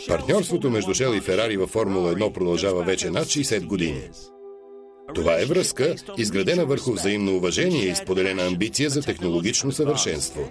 Партньорството между Шел и Ферари във Формула 1 продължава вече над 60 години. Това е връзка, изградена върху взаимно уважение и споделена амбиция за технологично съвършенство.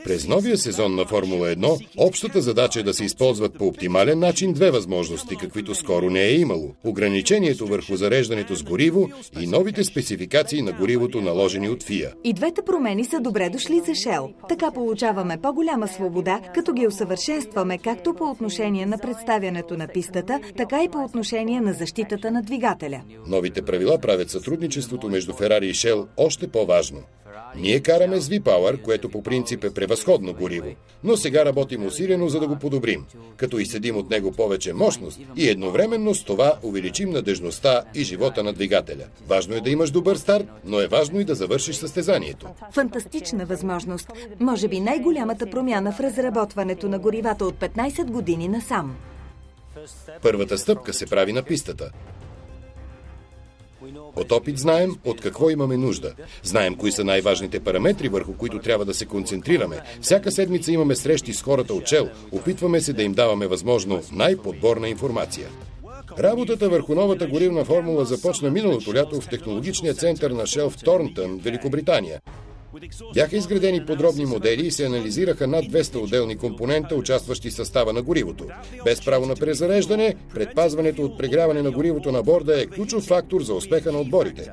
През новия сезон на Формула 1, общата задача е да се използват по оптимален начин две възможности, каквито скоро не е имало. Ограничението върху зареждането с гориво и новите спецификации на горивото, наложени от FIA. И двете промени са добре дошли за Шел. Така получаваме по-голяма свобода, като ги усъвършенстваме както по отношение на представянето на пистата, така и по отношение на защитата на двигателя. Новите правила правят сътрудничеството между Ферари и Шел още по-важно. Ние караме с V-Power, което по принцип е превъзходно гориво, но сега работим усилено, за да го подобрим, като изседим от него повече мощност и едновременно с това увеличим надежността и живота на двигателя. Важно е да имаш добър старт, но е важно и да завършиш състезанието. Фантастична възможност. Може би най-голямата промяна в разработването на горивата от 15 години насам. Първата стъпка се прави на пистата. От опит знаем от какво имаме нужда. Знаем кои са най-важните параметри, върху които трябва да се концентрираме. Всяка седмица имаме срещи с хората от Шел. Опитваме се да им даваме възможно най-подборна информация. Работата върху новата горивна формула започна миналото лято в технологичния център на Шел в Торнтън, Великобритания. Бяха изградени подробни модели и се анализираха над 200 отделни компонента, участващи в състава на горивото. Без право на презареждане, предпазването от прегряване на горивото на борда е ключов фактор за успеха на отборите.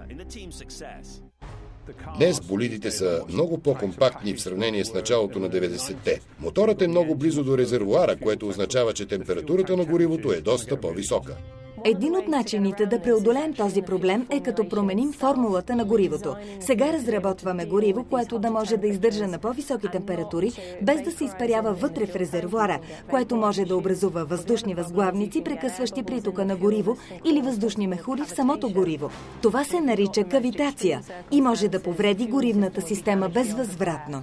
Днес болидите са много по-компактни в сравнение с началото на 90-те. Моторът е много близо до резервоара, което означава, че температурата на горивото е доста по-висока. Един от начините да преодолеем този проблем е като променим формулата на горивото. Сега разработваме гориво, което да може да издържа на по-високи температури, без да се изпарява вътре в резервоара, което може да образува въздушни възглавници, прекъсващи притока на гориво или въздушни мехури в самото гориво. Това се нарича кавитация и може да повреди горивната система безвъзвратно.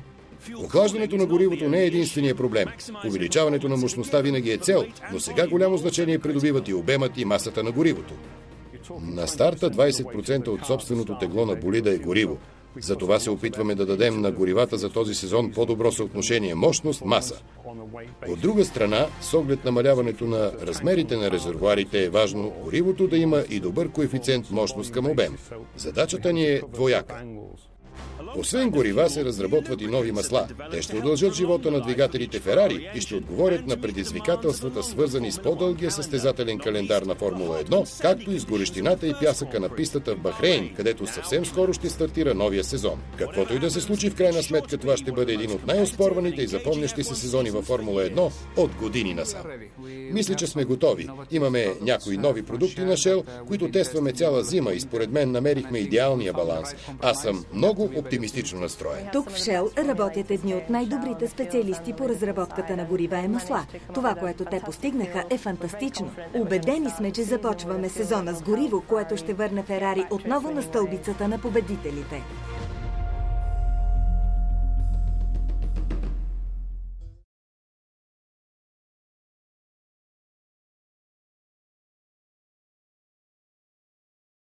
Охлаждането на горивото не е единствения проблем. Увеличаването на мощността винаги е цел, но сега голямо значение придобиват и обемът и масата на горивото. На старта 20% от собственото тегло на болида е гориво. Затова се опитваме да дадем на горивата за този сезон по-добро съотношение мощност-маса. От друга страна, с оглед намаляването на размерите на резервоарите е важно горивото да има и добър коефициент мощност към обем. Задачата ни е двояка. Освен горива се разработват и нови масла. Те ще удължат живота на двигателите Ферари и ще отговорят на предизвикателствата, свързани с по-дългия състезателен календар на Формула 1, както и с горещината и пясъка на пистата в Бахрейн, където съвсем скоро ще стартира новия сезон. Каквото и да се случи, в крайна сметка това ще бъде един от най-оспорваните и запомнящи се сезони във Формула 1 от години насам. Мисля, че сме готови. Имаме някои нови продукти на Шел, които тестваме цяла зима и според мен намерихме идеалния баланс. Аз съм много оптимистично настроен. Тук в Шел работят едни от най-добрите специалисти по разработката на горива и масла. Това, което те постигнаха, е фантастично. Убедени сме, че започваме сезона с гориво, което ще върне Ферари отново на стълбицата на победителите.